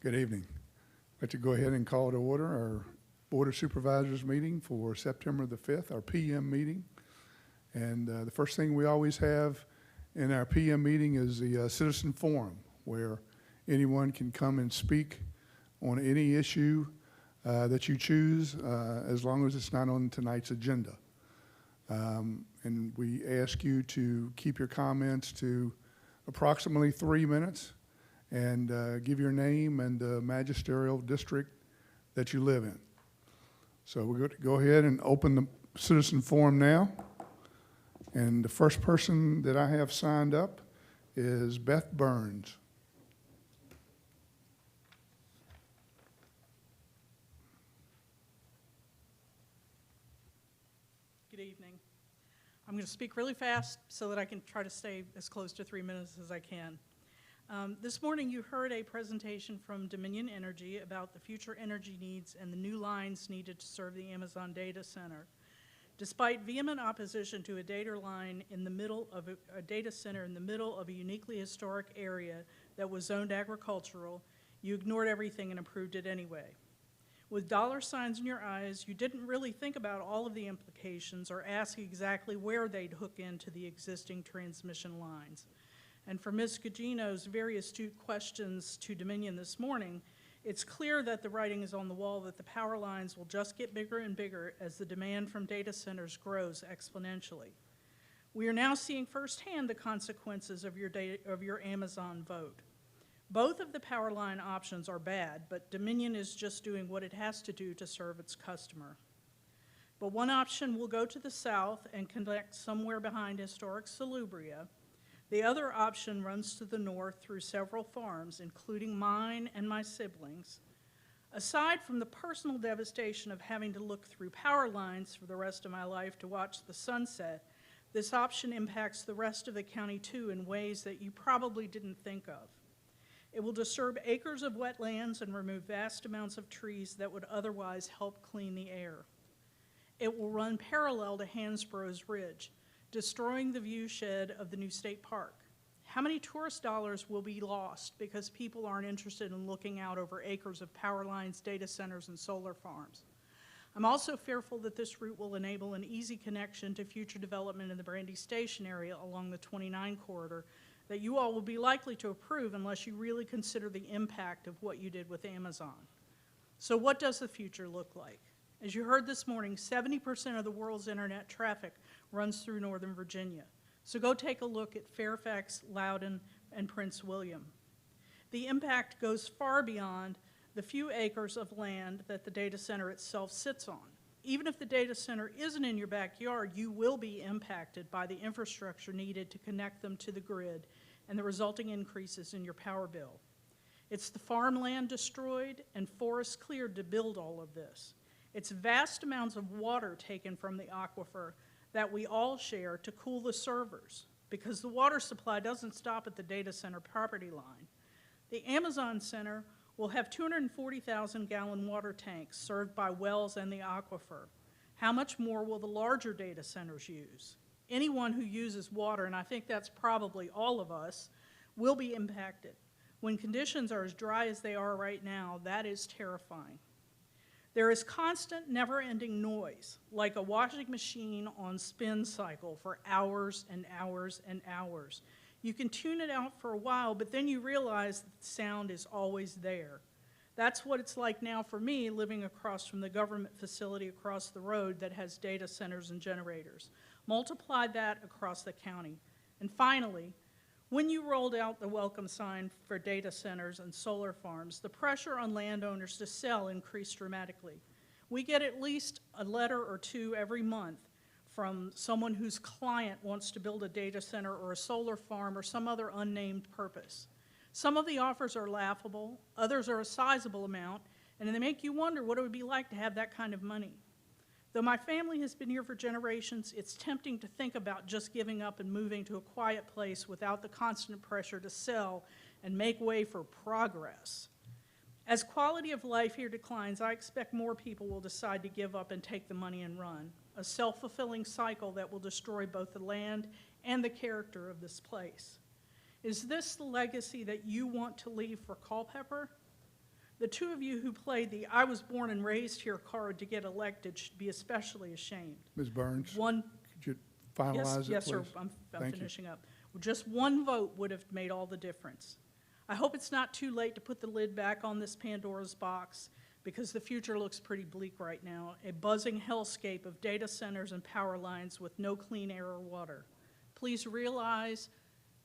Good evening. I'd like to go ahead and call to order our Board of Supervisors meeting for September the 5th, our PM meeting. And the first thing we always have in our PM meeting is the citizen forum, where anyone can come and speak on any issue that you choose, as long as it's not on tonight's agenda. And we ask you to keep your comments to approximately 3 minutes and give your name and the magisterial district that you live in. So we're going to go ahead and open the citizen forum now. And the first person that I have signed up is Beth Burns. Good evening. I'm going to speak really fast so that I can try to stay as close to 3 minutes as I can. This morning you heard a presentation from Dominion Energy about the future energy needs and the new lines needed to serve the Amazon data center. Despite vehement opposition to a data line in the middle of a data center in the middle of a uniquely historic area that was zoned agricultural, you ignored everything and approved it anyway. With dollar signs in your eyes, you didn't really think about all of the implications or ask exactly where they'd hook into the existing transmission lines. And for Ms. Gugino's very astute questions to Dominion this morning, it's clear that the writing is on the wall that the power lines will just get bigger and bigger as the demand from data centers grows exponentially. We are now seeing firsthand the consequences of your Amazon vote. Both of the power line options are bad, but Dominion is just doing what it has to do to serve its customer. But one option will go to the south and connect somewhere behind historic Salubria. The other option runs to the north through several farms, including mine and my siblings. Aside from the personal devastation of having to look through power lines for the rest of my life to watch the sunset, this option impacts the rest of the county too in ways that you probably didn't think of. It will disturb acres of wetlands and remove vast amounts of trees that would otherwise help clean the air. It will run parallel to Hansboro's Ridge, destroying the viewshed of the new state park. How many tourist dollars will be lost because people aren't interested in looking out over acres of power lines, data centers, and solar farms? I'm also fearful that this route will enable an easy connection to future development in the Brandy Station area along the 29 corridor that you all will be likely to approve unless you really consider the impact of what you did with Amazon. So what does the future look like? As you heard this morning, 70% of the world's internet traffic runs through Northern Virginia. So go take a look at Fairfax, Loudoun, and Prince William. The impact goes far beyond the few acres of land that the data center itself sits on. Even if the data center isn't in your backyard, you will be impacted by the infrastructure needed to connect them to the grid and the resulting increases in your power bill. It's the farmland destroyed and forests cleared to build all of this. It's vast amounts of water taken from the aquifer that we all share to cool the servers, because the water supply doesn't stop at the data center property line. The Amazon Center will have 240,000-gallon water tanks served by wells and the aquifer. How much more will the larger data centers use? Anyone who uses water, and I think that's probably all of us, will be impacted. When conditions are as dry as they are right now, that is terrifying. There is constant, never-ending noise, like a washing machine on spin cycle for hours and hours and hours. You can tune it out for a while, but then you realize that the sound is always there. That's what it's like now for me, living across from the government facility across the road that has data centers and generators. Multiply that across the county. And finally, when you rolled out the welcome sign for data centers and solar farms, the pressure on landowners to sell increased dramatically. We get at least a letter or two every month from someone whose client wants to build a data center or a solar farm or some other unnamed purpose. Some of the offers are laughable, others are a sizable amount, and they make you wonder what it would be like to have that kind of money. Though my family has been here for generations, it's tempting to think about just giving up and moving to a quiet place without the constant pressure to sell and make way for progress. As quality of life here declines, I expect more people will decide to give up and take the money and run, a self-fulfilling cycle that will destroy both the land and the character of this place. Is this the legacy that you want to leave for Culpeper? The two of you who played the "I was born and raised here" card to get elected should be especially ashamed. Ms. Burns, One, could you finalize it, please? yes, sir, I'm Thank you. finishing up. Just one vote would have made all the difference. I hope it's not too late to put the lid back on this Pandora's box, because the future looks pretty bleak right now. A buzzing hellscape of data centers and power lines with no clean air or water. Please realize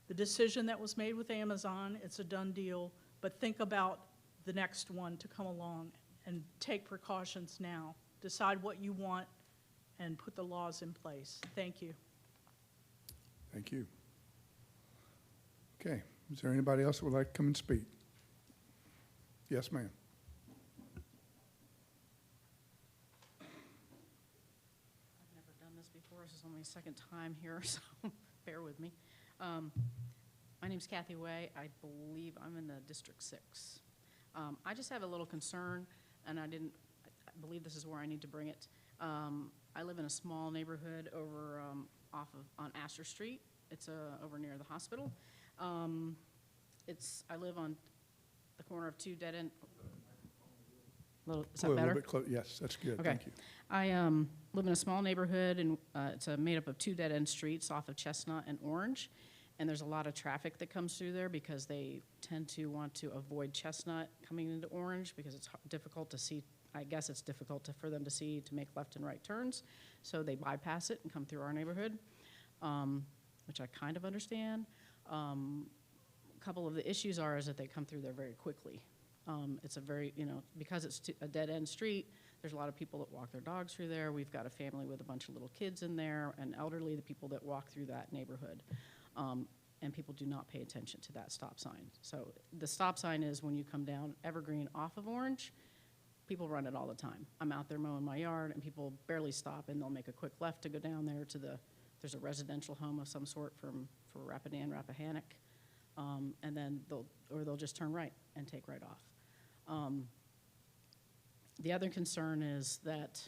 the decision that was made with Amazon, it's a done deal, but think about the next one to come along and take precautions now. Decide what you want and put the laws in place. Thank you. Thank you. Okay, is there anybody else that would like to come and speak? Yes, ma'am. I've never done this before. This is only my second time here, so bear with me. My name's Kathy Way. I believe I'm in the District 6. I just have a little concern, and I believe this is where I need to bring it. I live in a small neighborhood over on Astor Street. It's over near the hospital. I live on the corner of two dead-end. Is that A better? little bit close. Yes, that's good. Okay. Thank you. I live in a small neighborhood, and it's made up of two dead-end streets off of Chestnut and Orange. And there's a lot of traffic that comes through there because they tend to want to avoid Chestnut coming into Orange because it's difficult to see. I guess it's difficult for them to see to make left and right turns. So they bypass it and come through our neighborhood, which I kind of understand. A couple of the issues is that they come through there very quickly. It's a very, because it's a dead-end street, there's a lot of people that walk their dogs through there. We've got a family with a bunch of little kids in there and elderly, the people that walk through that neighborhood. And people do not pay attention to that stop sign. So the stop sign is when you come down Evergreen off of Orange, people run it all the time. I'm out there mowing my yard, and people barely stop, and they'll make a quick left to go down there to there's a residential home of some sort for Rapidan, Rappahannock, and then they'll just turn right and take right off. The other concern is that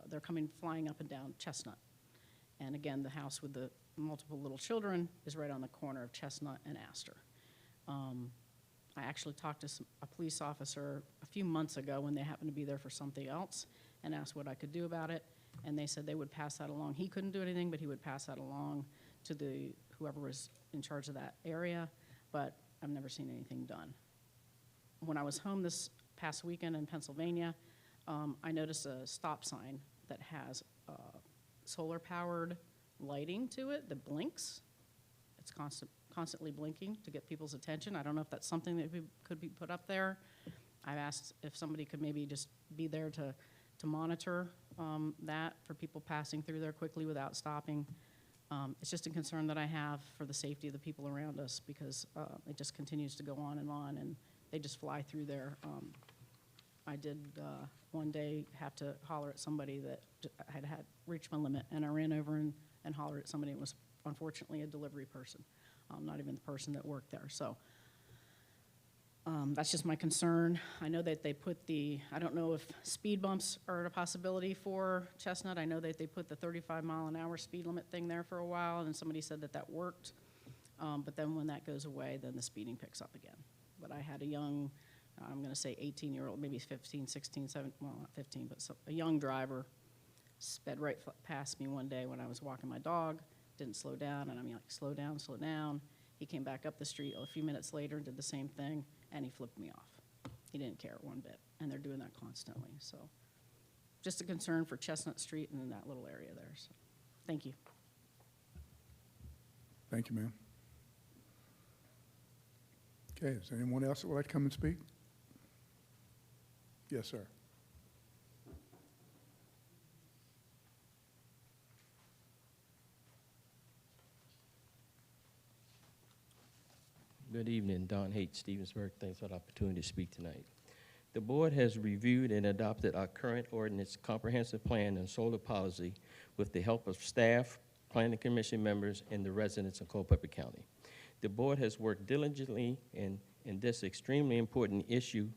they're coming flying up and down Chestnut. And again, the house with the multiple little children is right on the corner of Chestnut and Astor. I actually talked to a police officer a few months ago when they happened to be there for something else and asked what I could do about it. And they said they would pass that along. He couldn't do anything, but he would pass that along to whoever was in charge of that area. But I've never seen anything done. When I was home this past weekend in Pennsylvania, I noticed a stop sign that has solar-powered lighting to it that blinks. It's constantly blinking to get people's attention. I don't know if that's something that could be put up there. I've asked if somebody could maybe just be there to monitor that for people passing through there quickly without stopping. It's just a concern that I have for the safety of the people around us because it just continues to go on, and they just fly through there. I did one day have to holler at somebody that had reached my limit, and I ran over and hollered at somebody. It was unfortunately a delivery person, not even the person that worked there. So that's just my concern. I know that they put I don't know if speed bumps are a possibility for Chestnut. I know that they put the 35-mile-an-hour speed limit thing there for a while, and somebody said that worked. But then when that goes away, then the speeding picks up again. But I had a young, I'm going to say 18-year-old, maybe 15, 16, 17, well, not 15, but a young driver sped right past me one day when I was walking my dog, didn't slow down, and I'm like, slow down, slow down. He came back up the street a few minutes later and did the same thing, and he flipped me off. He didn't care one bit, and they're doing that constantly. So just a concern for Chestnut Street and in that little area there. So thank you. Thank you, ma'am. Okay, is there anyone else that would like to come and speak? Yes, sir. Good evening, Don Haight, Stevensburg. Thanks for the opportunity to speak tonight. The board has reviewed and adopted our current ordinance comprehensive plan and solar policy with the help of staff, planning commission members, and the residents of Culpeper County. The board has worked diligently in this extremely important issue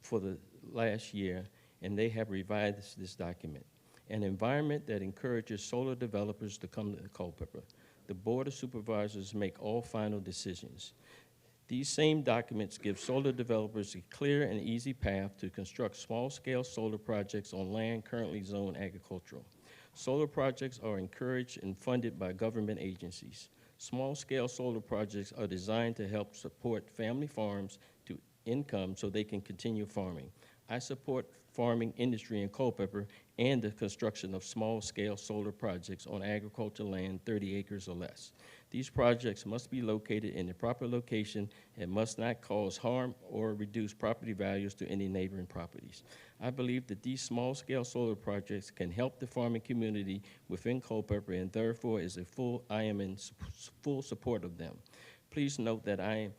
for the last year, and they have revised this document. An environment that encourages solar developers to come to Culpeper. The Board of Supervisors make all final decisions. These same documents give solar developers a clear and easy path to construct small-scale solar projects on land currently zoned agricultural. Solar projects are encouraged and funded by government agencies. Small-scale solar projects are designed to help support family farms to income so they can continue farming. I support farming industry in Culpeper and the construction of small-scale solar projects on agricultural land 30 acres or less. These projects must be located in the proper location and must not cause harm or reduce property values to any neighboring properties. I believe that these small-scale solar projects can help the farming community within Culpeper, and therefore I am in full support of them. Please note that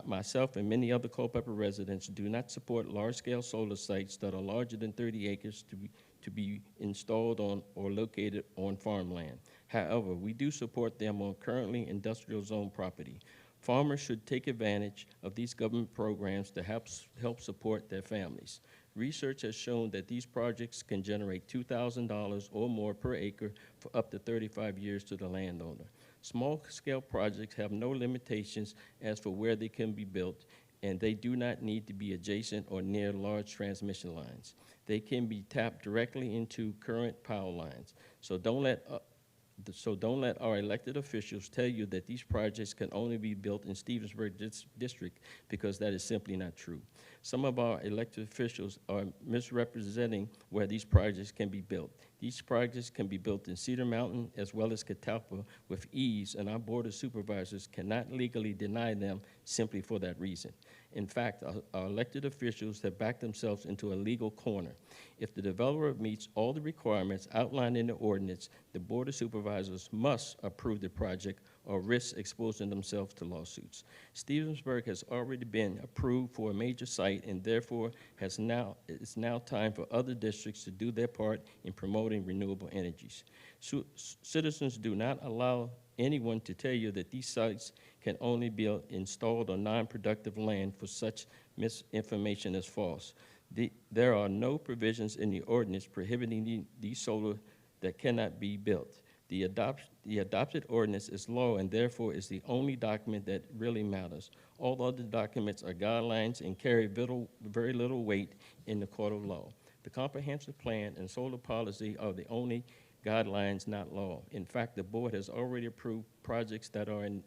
myself and many other Culpeper residents do not support large-scale solar sites that are larger than 30 acres to be installed on or located on farmland. However, we do support them on currently industrial zone property. Farmers should take advantage of these government programs to help support their families. Research has shown that these projects can generate $2,000 or more per acre for up to 35 years to the landowner. Small-scale projects have no limitations as for where they can be built, and they do not need to be adjacent or near large transmission lines. They can be tapped directly into current power lines. So don't let our elected officials tell you that these projects can only be built in Stevensburg district, because that is simply not true. Some of our elected officials are misrepresenting where these projects can be built. These projects can be built in Cedar Mountain as well as Culpeper with ease, and our Board of Supervisors cannot legally deny them simply for that reason. In fact, our elected officials have backed themselves into a legal corner. If the developer meets all the requirements outlined in the ordinance, the Board of Supervisors must approve the project or risk exposing themselves to lawsuits. Stevensburg has already been approved for a major site, and therefore it's now time for other districts to do their part in promoting renewable energies. Citizens do not allow anyone to tell you that these sites can only be installed on non-productive land, for such misinformation is false. There are no provisions in the ordinance prohibiting these solar that cannot be built. The adopted ordinance is law, and therefore is the only document that really matters. All other documents are guidelines and carry very little weight in the court of law. The comprehensive plan and solar policy are the only guidelines, not law. In fact, the board has already approved projects that are in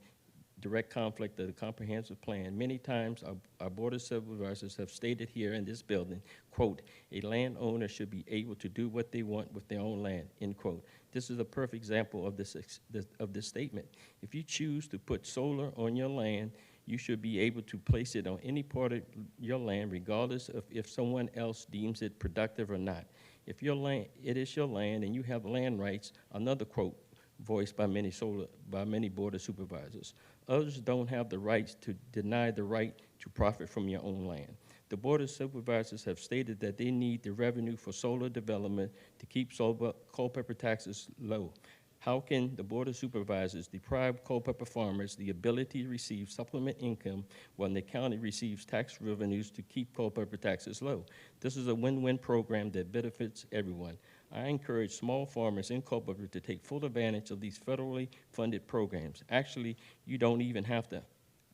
direct conflict of the comprehensive plan. Many times, our Board of Supervisors have stated here in this building, quote, "A landowner should be able to do what they want with their own land," end quote. This is a perfect example of this statement. If you choose to put solar on your land, you should be able to place it on any part of your land, regardless of if someone else deems it productive or not. If it is your land and you have land rights, another quote voiced by many Board of Supervisors. Others don't have the rights to deny the right to profit from your own land. The Board of Supervisors have stated that they need the revenue for solar development to keep Culpeper taxes low. How can the Board of Supervisors deprive Culpeper farmers the ability to receive supplement income when the county receives tax revenues to keep Culpeper taxes low? This is a win-win program that benefits everyone. I encourage small farmers in Culpeper to take full advantage of these federally funded programs. Actually, you don't even have to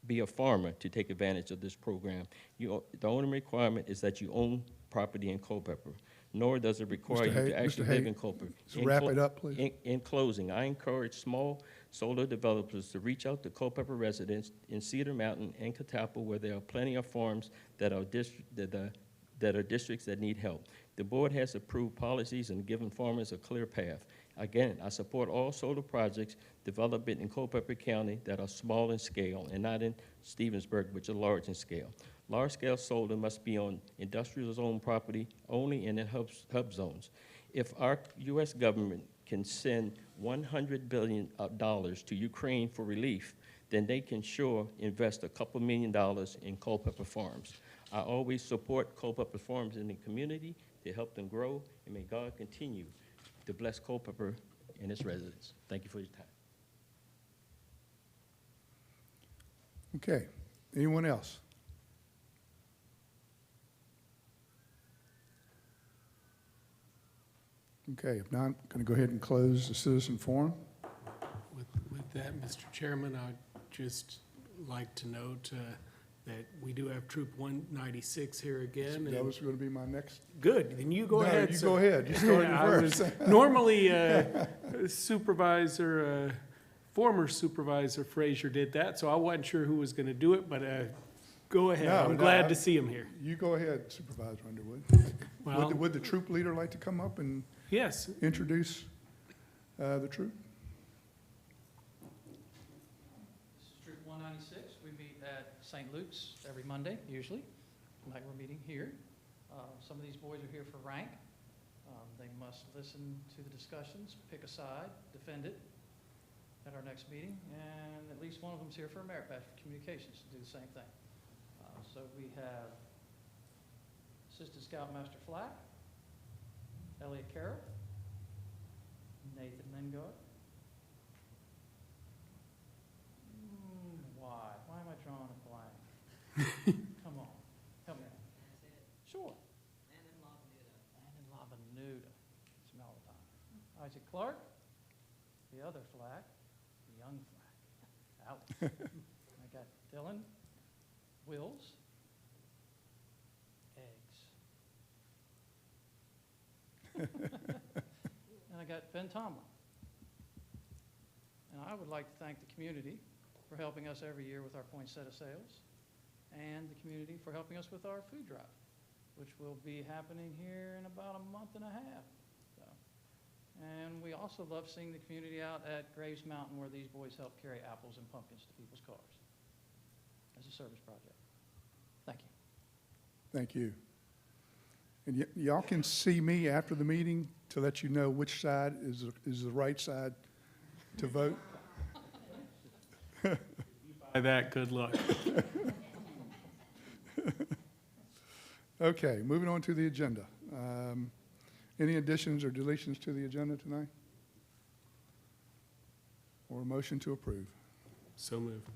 be a farmer to take advantage of this program. The only requirement is that you own property in Culpeper, nor does it require you to actually live in Culpeper. So wrap it up, please. In closing, I encourage small solar developers to reach out to Culpeper residents in Cedar Mountain and Culpeper, where there are plenty of farms that are districts that need help. The board has approved policies and given farmers a clear path. Again, I support all solar projects developed in Culpeper County that are small in scale and not in Stevensburg, which are large in scale. Large-scale solar must be on industrial zone property only and in hub zones. If our U.S. government can send $100 billion to Ukraine for relief, then they can sure invest a couple $1 million in Culpeper farms. I always support Culpeper farms in the community to help them grow, and may God continue to bless Culpeper and its residents. Thank you for your time. Okay. Anyone else? Okay, if not, I'm going to go ahead and close the citizen forum. With that, Mr. Chairman, I'd just like to note that we do have Troop 196 here again. That and- was going to be my next. Good, then you go No, ahead. you sir. go ahead. You started I first. was- Normally, former Supervisor Frazier did that, so I wasn't sure who was going to do it, but go ahead. No, I'm no, glad I- to see him here. You go ahead, Supervisor Underwood. Well, Would the troop leader like to come up and yes, introduce the troop? This is Troop 196. We meet at St. Luke's every Monday, usually. Tonight we're meeting here. Some of these boys are here for rank. They must listen to the discussions, pick a side, defend it at our next meeting, and at least one of them's here for a merit badge for communications to do the same thing. So we have Assistant Scoutmaster Flack, Elliot Carroll, Nathan Mengard. Why? Why am I drawing a blank? Come on, help me out. Sure. Landon Lavenuta. Smell the time. Isaac Clark, the other Flack, the young Flack. Ouch. I got Dylan Wills, eggs. And I got Ben Tomlin. And I would like to thank the community for helping us every year with our poinsettia sales, and the community for helping us with our food drive, which will be happening here in about a month and a half. So, and we also love seeing the community out at Graves Mountain, where these boys help carry apples and pumpkins to people's cars as a service project. Thank you. Thank you. And y'all can see me after the meeting to let you know which side is the right side to vote. by that, good luck. Okay, moving on to the agenda. Any additions or deletions to the agenda tonight? Or a motion to approve? So moved.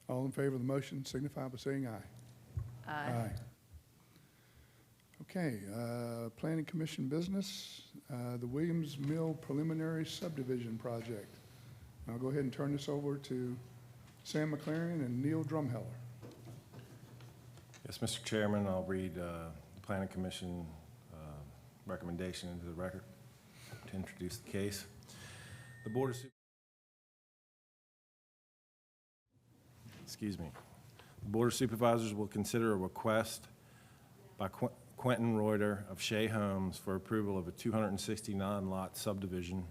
All in favor of the motion signify by saying aye. Aye. Okay, Planning Commission business, the Williams Mill Preliminary Subdivision Project. I'll go ahead and turn this over to Sam McLaren and Neil Drumheller. Yes, Mr. Chairman, I'll read the Planning Commission recommendation into the record to introduce the case. The Board of The Board of Supervisors will consider a request by Quentin Reuter of Shea Homes for approval of a 269-lot subdivision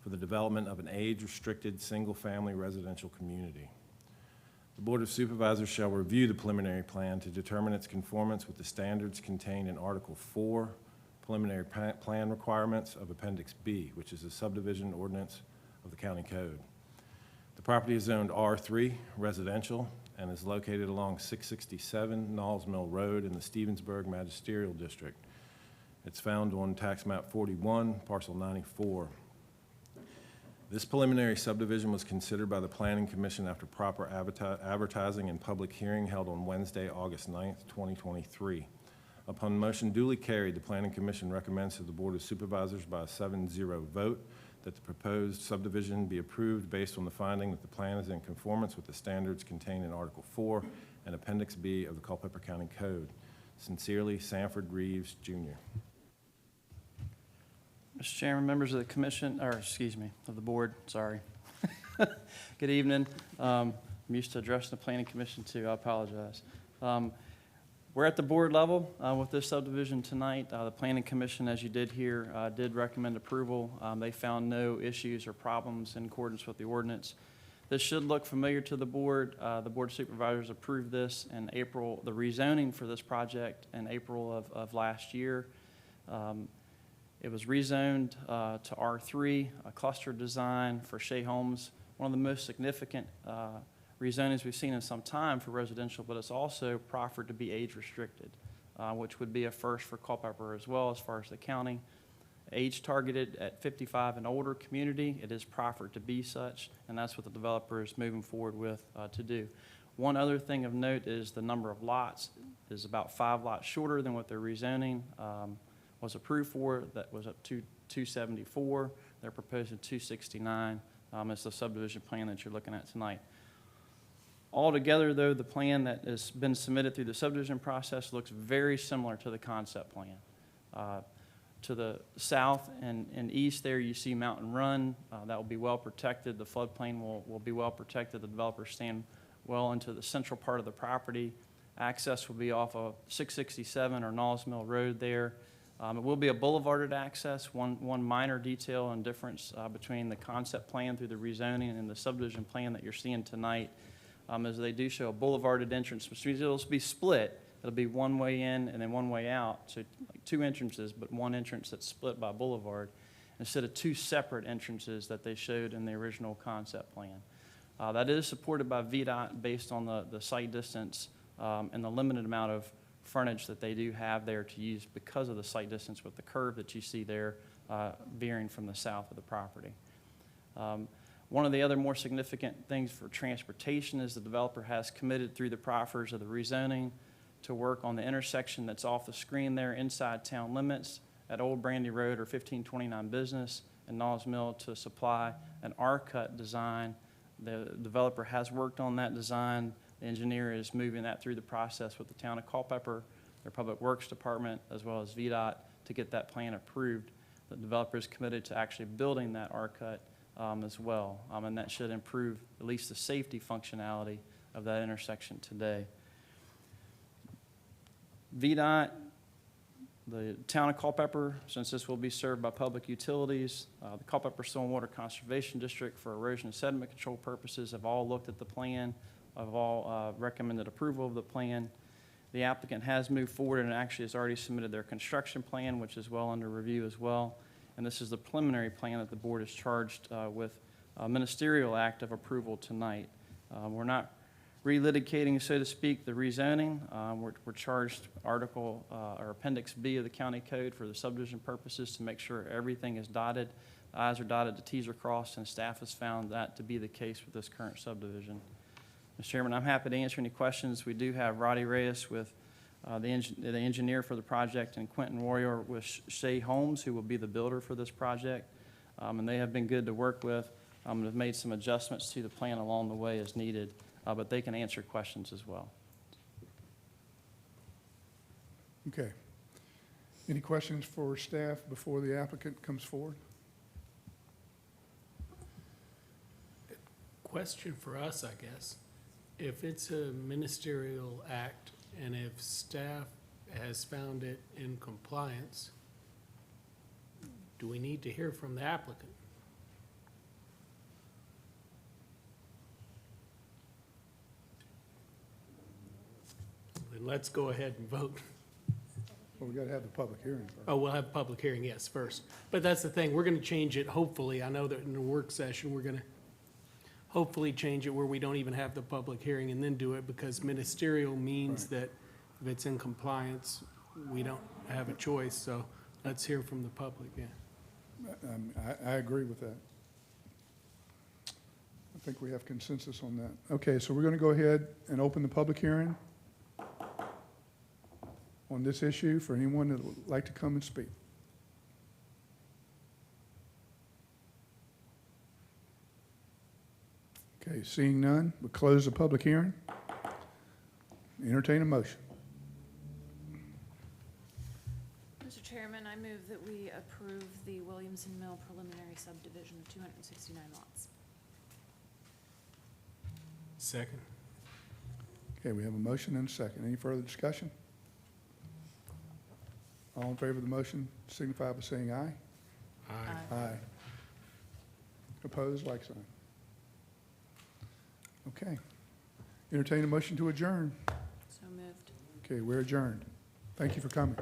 for the development of an age-restricted, single-family residential community. The Board of Supervisors shall review the preliminary plan to determine its conformance with the standards contained in Article 4, Preliminary Plan Requirements of Appendix B, which is the subdivision ordinance of the County Code. The property is zoned R3 residential and is located along 667 Knolls Mill Road in the Stevensburg Magisterial District. It's found on Tax Map 41, Parcel 94. This preliminary subdivision was considered by the Planning Commission after proper advertising and public hearing held on Wednesday, August 9th, 2023. Upon motion duly carried, the Planning Commission recommends to the Board of Supervisors by a 7-0 vote that the proposed subdivision be approved based on the finding that the plan is in conformance with the standards contained in Article 4 and Appendix B of the Culpeper County Code. Sincerely, Sanford Reeves, Jr. Mr. Chairman, members of the commission, or excuse me, of the board, sorry. Good evening. I'm used to addressing the planning commission too, I apologize. We're at the board level with this subdivision tonight. The planning commission, as you did hear, did recommend approval. They found no issues or problems in accordance with the ordinance. This should look familiar to the board. The Board of Supervisors approved this in April, the rezoning for this project in April of last year. It was rezoned to R3, a cluster design for Shea Homes, one of the most significant rezonings we've seen in some time for residential, but it's also proffered to be age restricted, which would be a first for Culpeper as well as far as the county. Age targeted at 55 and older community, it is proffered to be such, and that's what the developer is moving forward with to do. One other thing of note is the number of lots is about 5 lots shorter than what their rezoning was approved for. That was up to 274. They're proposing 269. It's the subdivision plan that you're looking at tonight. Altogether, though, the plan that has been submitted through the subdivision process looks very similar to the concept plan. To the south and east there, you see Mountain Run. That will be well protected. The floodplain will be well protected. The developers stand well into the central part of the property. Access will be off of 667 or Knowles Mill Road there. It will be a boulevarded access. One minor detail and difference between the concept plan through the rezoning and the subdivision plan that you're seeing tonight is they do show a boulevarded entrance, which means it'll be split. It'll be one way in and then one way out, so like two entrances, but one entrance that's split by boulevard, instead of two separate entrances that they showed in the original concept plan. That is supported by VDOT based on the site distance and the limited amount of frontage that they do have there to use because of the site distance with the curve that you see there veering from the south of the property. One of the other more significant things for transportation is the developer has committed through the proffers of the rezoning to work on the intersection that's off the screen there inside town limits at Old Brandy Road or 1529 Business and Knowles Mill to supply an R-cut design. The developer has worked on that design. The engineer is moving that through the process with the town of Culpeper, their Public Works Department, as well as VDOT to get that plan approved. The developer is committed to actually building that R-cut as well, and that should improve at least the safety functionality of that intersection today. VDOT, the town of Culpeper, since this will be served by public utilities, the Culpeper Stormwater Conservation District for erosion and sediment control purposes have all looked at the plan, have all recommended approval of the plan. The applicant has moved forward and actually has already submitted their construction plan, which is well under review as well. And this is the preliminary plan that the board is charged with a ministerial act of approval tonight. We're not relitigating, so to speak, the rezoning. We're charged Article or Appendix B of the county code for the subdivision purposes to make sure everything is dotted, the I's are dotted, the T's are crossed, and staff has found that to be the case with this current subdivision. Mr. Chairman, I'm happy to answer any questions. We do have Roddy Reyes with the engineer for the project, and Quentin Warrior with Shea Holmes, who will be the builder for this project. And they have been good to work with and have made some adjustments to the plan along the way as needed, but they can answer questions as well. Okay. Any questions for staff before the applicant comes forward? Question for us, I guess. If it's a ministerial act and if staff has found it in compliance, do we need to hear from the applicant? Then let's go ahead and vote. Well, we got to have the public hearing first. Oh, we'll have a public hearing, yes, first. But that's the thing, we're gonna change it, hopefully. I know that in the work session, we're gonna hopefully change it where we don't even have the public hearing and then do it, because ministerial means that if it's in compliance, we don't have a choice. So let's hear from the public, yeah. I agree with that. I think we have consensus on that. Okay, so we're going to go ahead and open the public hearing on this issue for anyone that would like to come and speak. Okay, seeing none, we'll close the public hearing. Entertain a motion. Mr. Chairman, I move that we approve the Williamson Mill preliminary subdivision of 269 lots. Second. Okay, we have a motion and a second. Any further discussion? All in favor of the motion signify by saying aye. Aye. Aye. Opposed, like sign. Okay. Entertain a motion to adjourn. So moved. Okay, we're adjourned. Thank you for coming.